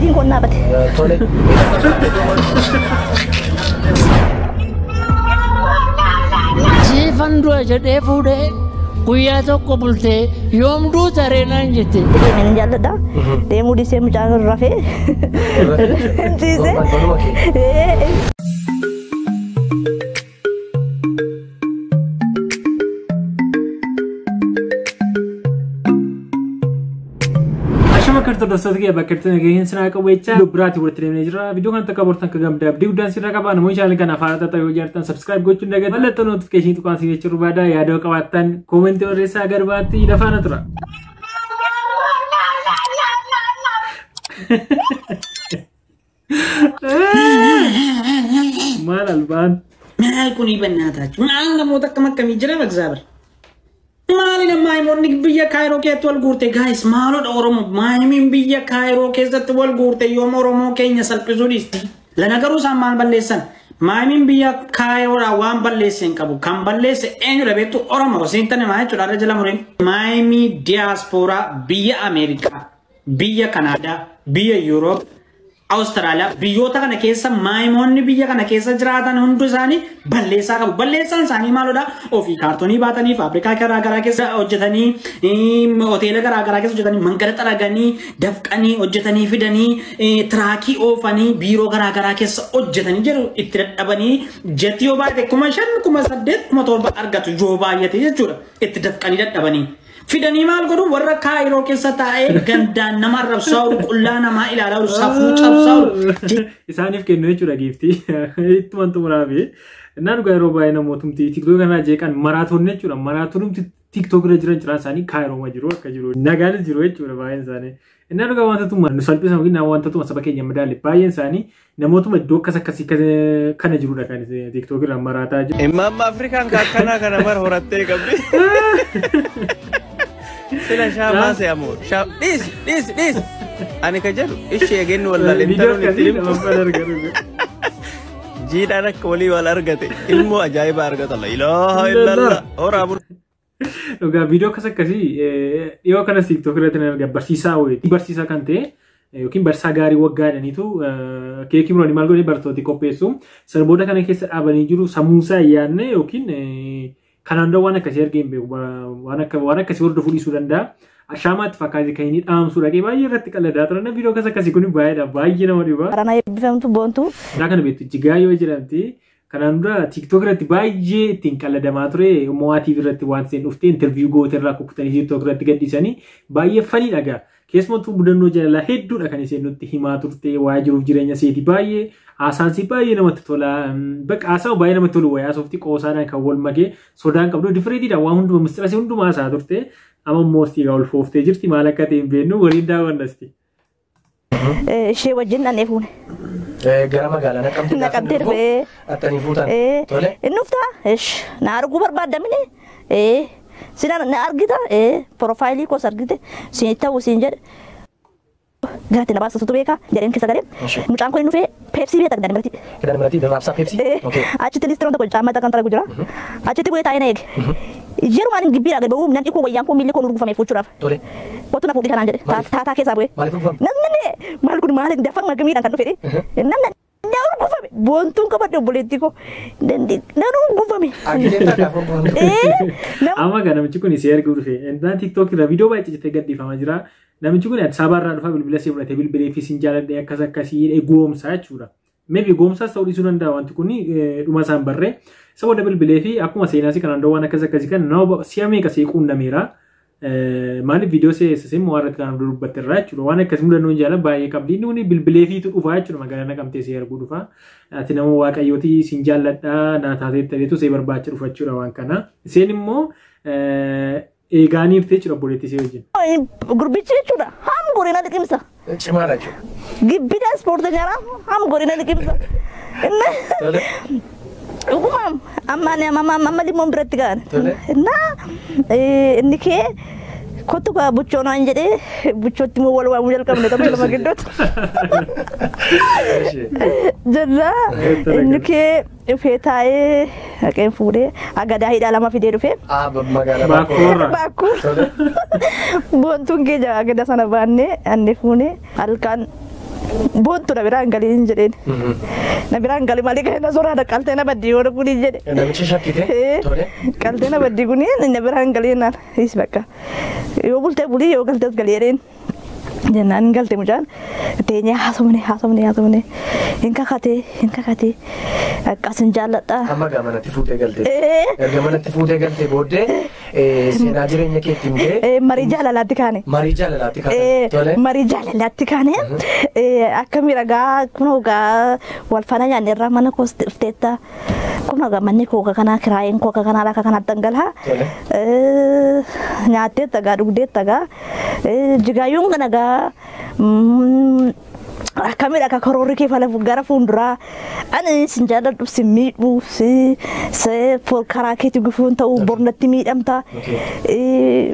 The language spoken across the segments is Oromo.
Adiin konnaa bate. Tole. Siifan du'a jedhee fuudhee guyyaa tokko bultee yoomduu tareenaan jette. Deemeen jaalladha. Deemuu dhiisee mucaan rafee. Dhiisee. Kartu dasar ke bakal tu negeri sana kau baca berat buat terima jera video kan tak kabar tentang kegam dap diudan sira kabar namun channel kan afar tata ujartan subscribe gochun daga malah tu notification tu kan sini curu bada ya ada kawatan komen tu resa agar bati dafana tura mal alban mal kuni benata mal kamu tak kamak kami jera magzabar Malina mai morning biya Cairo ke tol gurte guys malod oromo mai min biya Cairo ke zat wal gurte yo oromo ke nya salpizuristi la nagaru samal ballesan mai min biya Cairo ra wan ballesen kabu kam ballese enyu rebetu oromo sintane mai chudara jala murin mai mi diaspora biya America biya Canada biya Europe Australia biyota kana keessa maayimoonni biyya kana keessa jiraatan hundu isaanii balleessaa qabu. Balleessaan isaanii maalodha? Ofii kaartoonii baatanii faabrikaa garaa garaa keessa hojjetanii hoteela garaa garaa keessa hojjetanii mangala xaraganii dafqanii hojjetanii fidanii tiraakii oofanii biiroo garaa garaa keessa hojjetanii jedhu itti dadhabanii jetti yoo baay'ate 5,000 8,000 7,000 argatu yoo baay'ate jechuudha itti dafqanii dadhabanii. Fidanii maal godhu warra Cairo keessa taa'ee gandaan nama arrabsaa'u qullaa namaa ilaalaa safuu cabsaa'u isaaniif kennu jechuudha giiftii ittuman xumuraafi innaan dhugaa yeroo baay'ee namootumti tiktook kanaa jeeqan maraatoon jechuudha maraatoonumti tiktook irra jiran ciraan isaanii Cairo ma jiru akka jiru nagaanis jiru jechuudha baay'een isaanii innaan dhugaa wantatuma nu salphisa yookiin wantatuma saba keenya madaalle baay'een isaanii namootuma iddoo akkas akkasii kana jirudha kan tiktook irra maraataa jiru. Imamma Afrikaan kakkanaa kana mara horattee qabdi. Sila shama se amor. Dis. Ani kajaru. Ishi again wala lentaro ni tim. Jida nak wali wala argate. Ilmu ajaib argata la ilaha illallah. Ora abur. Oga video kasakasi. Iyo kana TikTok irratti nama barsiisaa wayi. Barsiisaa kan ta'e yookiin barsaa gaarii waggaadhaan itu keekii muraa maal godhee bartooti qopheessu. Sirboota kana keessa dhaabanii jiru sammuusaa yaadne yookiin kanaan waan akkasii argeen beeku waan akkasii hordofu dhiisuu danda'a. Ashaamaatti fakkaatee kan inni dhaamsu dhaqee baay'ee irratti qalladaa ture. Viidiyoo akkasii kun baay'eedha baay'ee nama dhiba. Karana eebbifamtu boontu. Daa kana beektu jigaa yoo jedhamti kanaan dura TikTok irratti baay'ee ittiin qalladamaa ture. Mo'aatiif irratti waan isheen dhuftee interviyuu goote irraa kukkutanii TikTok irratti gadhiisanii baay'ee fanii dhagaa. Keessumattuu mudannoo jaalalaa hedduudha kan isheen nutti himaa turte waa jiruuf jireenya isheeti baay'ee Asaansi baay'ee namatti tola. Bakka haasa'u baay'ee namatti tolu wayyaa sooftii qoosaadhaan kan wal makee sodaan qabdu differeetiidha waan hunduma mistirasii hundumaa haasaa turte amma moostii ol fooftee jirti maal akka ta'e hin beeknu waliin daawwannasti. Ishee wajjin dhannee fuune. Gara magaalaa naqamtee dhufee. Attanii fuutan. Tole. Inni uftaa na arguu barbaadamine sina na argita profaayilii koos argite siin ta'uu siin jedhe. Gati nabas suatu beka, jadi yang kisah mucaan ko inufe Pepsi beta dan berarti. Dan berarti dalam rapsa Pepsi. Oke. Aci telis terus aku cama takkan teragu jera. Aci tibu eta eneg. Jerman gibira ga bawum nanti ko wayang ko milli ko nurgu fami fucura. Tole. Foto na pudi kanan jere. Ta ke sabwe. Nan mal ko malik dafang magami kan fere. Nan nurgu fami. Bontun ko pada politiko. Dan nurgu fami. Agenda ka ko. Ama ga namichi kun share gurfe. Endan TikTok ra video baay'ee cite gaddi fama jira. Namichi kun Addis Ababa irraa dhufa bilbila see fudhatee bilbilee fi siin jaaladhee akkas akkasii goomsaa jechuudha. Maybe goomsaas ta'uu dhiisuu danda'a wanti kun dhuma isaan barree. Isa booda bilbilee fi akkuma seenaas kanaan waan akkas akkasii kan nama si'a meeqa see quunnameera. Maaliif viidiyoo see immoo irratti kan dubbatte irraa jechuudha. Waan akkasii mudannoon jaala baay'ee qabdi. Inni kun bilbilee fiitu dhufa jechuudha magaalaa naqamtee see arguu dhufa. Ati nama waaqayyooti siin jaalladhaa naa taatee ta'eetu see barbaacha dhufa jechuudha waan kana. Isheen immoo eegaaniif ta'e jechuudha obboleettii ishee wajjin. Gurbichi jechuudha. Ham gorina liqimsa. Cimaadha jechuudha. Gibbida ispoorteenyaadha. Ham gorina liqimsa. Dhuguma amma limoon biratti ga'an. Inni kee kottu kaa buchoonaan jedhee buchootti immoo wal waamuu jalqabne tapha lama gidduutti. Jalla inni kee dhufee taa'ee haqeen fuudhee agadaa hidhaa lama fidee dhufee. Baakkuurra. Boontuun kee jaa agada sana baannee anne fuunee halkan Buntu na biraan galiin jedheen. Na biraan gali malee kan na soraadha qaltee na baddii yoo kuni jedhe. Namichi shakkite tole. Qaltee na baddii kuni na biraan galiin naan is bakka. Yoo bultee bulii yoo galtees galiin. Jennaan galte mucaan teenyee haasofne hin kakate akkasin jaalladha. Amma manatti fuutee galte. Erga manatti fuutee galte booddee seenaa jireenya keetti himtee. Marii jaalalaatti kaane. Marii jaalalaatti kaane. Tole. Marii jaalalaatti kaane. Akka miidhagaa kunoo gaa wal faana nyaanne irraa mana koos dhufteetta. Kunoo gaa manni koo kanaa kiraayeen koo kanaa lafa kanaa dhangalaa. Nyaatteetta gaa dhugdeetta gaa jigaayyuun kana gaa. Kamera ka korori ke fala gara fundura ani sinjada du simidu se for karake tu gufun tau bornati midamta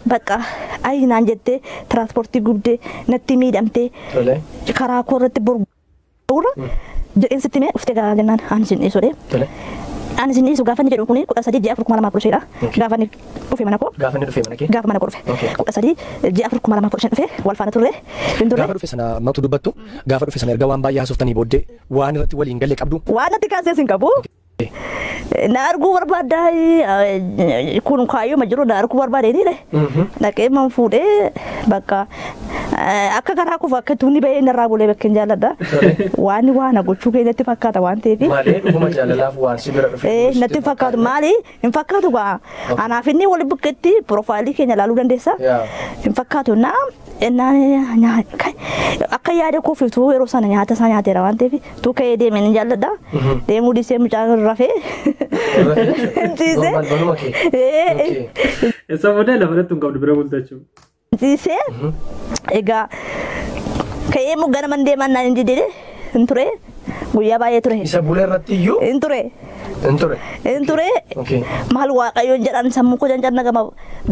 baka ai nanjette transporti gubde natti midamte kara korati bor ura je insitime ufte ga ganan anjin isore ani sini su gafani jedhu kuni sadi je afur kuma proshira gafani ufe manako gafa manako ufe sadi je afur kuma proshira ufe wal fana turre gafa ufe sana matu dubattu gafa ufe sana erga waan baay'ee hasoftanii booddee waan irratti waliin galle qabdu waan ati kaasee sin qabu na argu barbaada kun kaayo majru na argu barbaade ni le dhaqee man fuudhee bakka akka karaa kufa akka tuuni ba'ee narraa bulee bakka hin jaalladha waan gochuu keenyatti fakkaata waan ta'eef malee dhuguma jaalalaaf waan si bira dhufe natti fakkaatu maali hin fakkaatu gaa anaaf inni wal bukketti profaayilii keenya ilaaluu dandeessa hin fakkaatu naa akka yaada koo fiftuu yeroo sana nyaata isaa nyaateera waan ta'eef tuu ka'ee deemee hin jaalladha deemuu dhiisee mucaan rafee Esa booda lafa irratti hin qabdu bira bultachuu. Ciisee egaa ka'ee muggana man deeman naan hin didee hin ture guyyaa baay'ee ture. Isa bulee irratti iyyuu hin ture maal waaqayyoon jedhan sammuu koo janjanna gama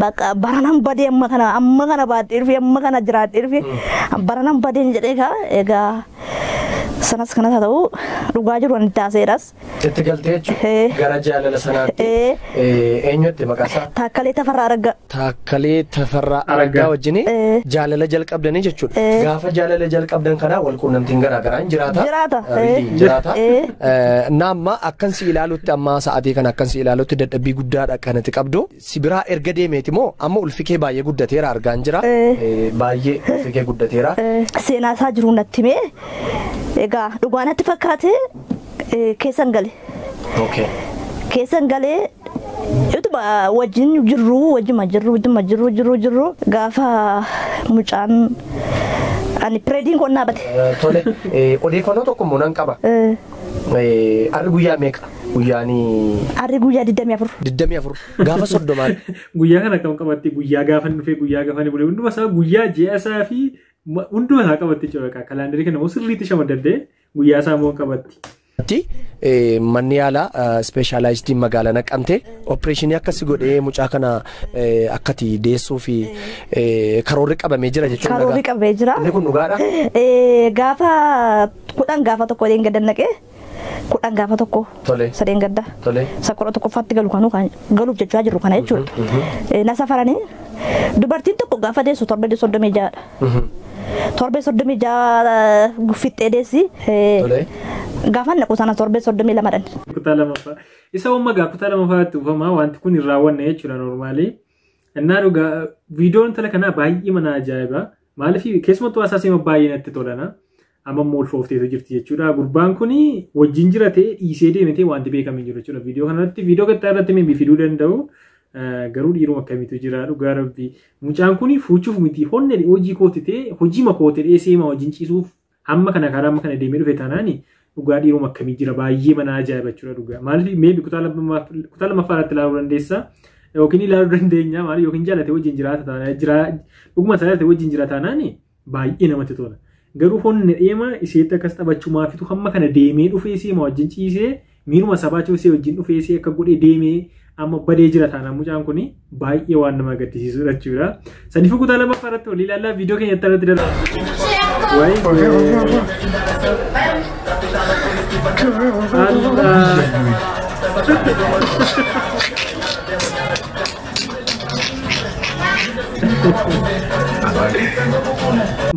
bakka baranan badee amma kana baadhee dhufe amma kana jiraadhee dhufe baranan badeen jedhee egaa sanas kanas haa ta'u dhugaa jiru ani taaseeras. Itti galtee jechuun gara jaalala sanaatti eenyutti maqaasaa? Taakkalee Tafarraa Araggaa. Taakkalee Tafarraa Araggaa wajjin jaalala jalqabdanii jechuudha. Gaafa jaalala jalqabdan kanaa wal quunnamtiin garaagaraa hin jiraata. Jiraata. Naamma akkan si ilaalutti amma sa'aatii kana akkan si ilaalutti dadhabbii guddaadha kanatti qabdu. Si biraa erga deemeeti moo amma ulfikee baay'ee guddateera argaan jira. Baay'ee ulfikee guddateera. Seenaa isaa jiru natti himee egaa dhugaan natti fakkaate keessan gale. Keessan galee utuma wajjin jirru gaafa mucaan ani pireediin qonnaa bate. Tole odeeffannoo tokko immoo nan qaba. Arri guyyaa meeqa? Arri guyyaa 24. Gaafa soddomaan. Guyyaa kana akkam qabatti guyyaa gaafa dhufee guyyaa gaafa ni bulee hunduma isaa guyyaa ji'asaa fi hunduma isaa qabatti jechuudha. Kalaandarii kana immoo sirriitti shamaddee guyyaa isaa immoo qabatti. Manni yaalaa speeshaalaayizdiin magaalaa Naqamtee opereeshinii akkasii godhee mucaa kana akkati deessuu fi karoorri qabamee jira jechuudha. Karoorri qabamee jira. Inni kun dhugaadha. Gaafa 10 gaafa tokko deemee gadannaqee 10 gaafa tokko sadeen gadda sakura tokkoffaatti galu kanuu kan galuuf jechaa jiru kana jechuudha. Na safaranii dubartiin tokko gaafa deessu torba 36dha. Torba 36 guffixxee deessi. Gaafa naqu sana torba 32dhan. Kutaa lamaffaa. Isa umma gaa kutaa lammaffaatti ufamaa wanti kun irraa wanna jechuudha normaalii. Innaa dhugaa viidiyoon tala kanaa baay'ee mana ajaa'iba. Maaliif keessumattuu asaasima baay'ee natti tolana. Amma immoo ulfoofteetu jirti jechuudha. Gurbaan kun wajjin jira ta'ee dhiisee deemetee wanti beekamee jiru jechuudha. Viidiyoo kanarratti viidiyoo gattaa irratti mee fiduu danda'u. Garuu dhiiruma akkamiitu jira dhugaa rabbi. Mucaan kun fuuchuuf miti honne hojii kootitee hojii makootee dheesee wajjin ciisuuf hamma kana karaa amma kana deemee dhufe taanaani dhugaa dhiiruma akkamii jira baay'ee mana ajaa'iba jechuudha dhugaa. Maaliif mee kutaa lammaffaa irratti ilaaluu dandeessa yookiin ilaaluu dandeenya maaliif yookiin jaallatee wajjin jiraata taanaan dhuguma jaallatee wajjin jira taanaani baay'ee namatti tola. Garuu honne dheema iseetti akkas taphachuu maafitu hamma kana deemee dhufeesee wajjin ciisee miiruma sabaachoosee wajjin dhufeesee akka godhee deemee amma badee jira taanaan mucaan kun baay'ee waan nama gaddisiisudha jechuudha. Saniifuu kutaa lammaffaa irratti wal ilaalaa viidiyoo keenya irratti darba.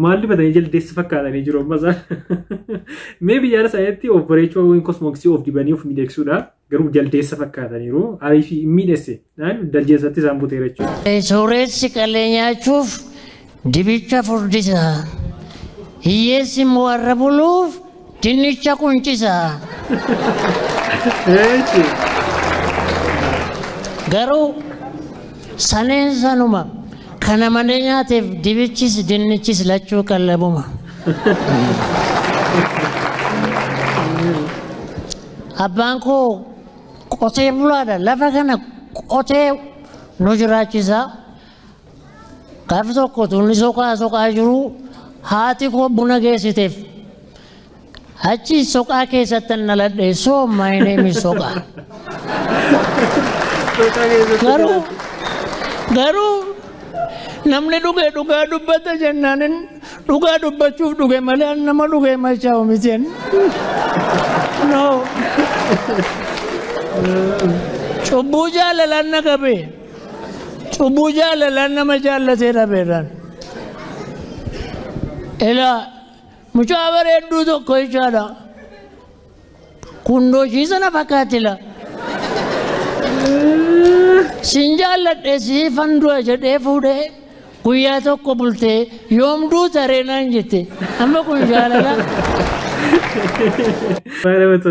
Maalli batanii jaldeessa fakkaatanii jiru ammasaa. Maybe yaada isaaniitti of bareechuu wayii kosmooksii of dibanii of miidhagsuudha. Garuu jaldeessa fakkaataniiru. Ariifii miidhesse. Daljeessatti isaan buteera jechuudha. Sooressi qalee nyaachuuf dibicha furdisa. Hiyyeessi immoo warra buluuf dinnicha quncisa. Garuu saneen sanuma. Kana malee nyaateef dibichis dinnichis lachuu qallabuma. Abbaan koo qotee bulaadha. Lafa kana qotee nu jiraachisa. Gaafa tokko tunni soqaa jiru haati koo buna geessiteef. Achi soqaa keessatti naladhe so my name is soqaa. Garuu namni dhugaa dubbata jennaanin dhugaa dubbachuuf dhuge malee nama dhugee machaa'u miti. No. Cubbuu jaalalaan na qabe. Cubbuu jaalalaan nama jaallatee dhabeedhaan. Ilaa mucaa bareedduu tokko jechaadha. Kundoo ishii sana fakkaatila. Sin jaalladhe siifan du'a jedhee fuudhee guyyaa tokko bultee yoomduu tareenaan jette. Amma kun jaalala. Baay'ee namatti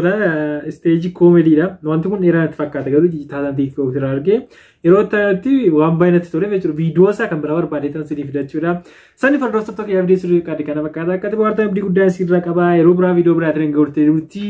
isteejii koomediidha. Wanti kun dheeraa natti fakkaata garuu taasaan tiiktook irraa argee yeroo itti waan baay'ee natti tole jechuudha. Viidiyoo isaa kan biraa barbaadee tan siif fidachuudha. Sanni fardooftoota tokko yaabdee sirrii qaaddi kana fakkaata. Akkati bohaartaan abdii guddaa sirraa qabaa. Yeroo biraa viidiyoo biraa tireen gahurtee jirti.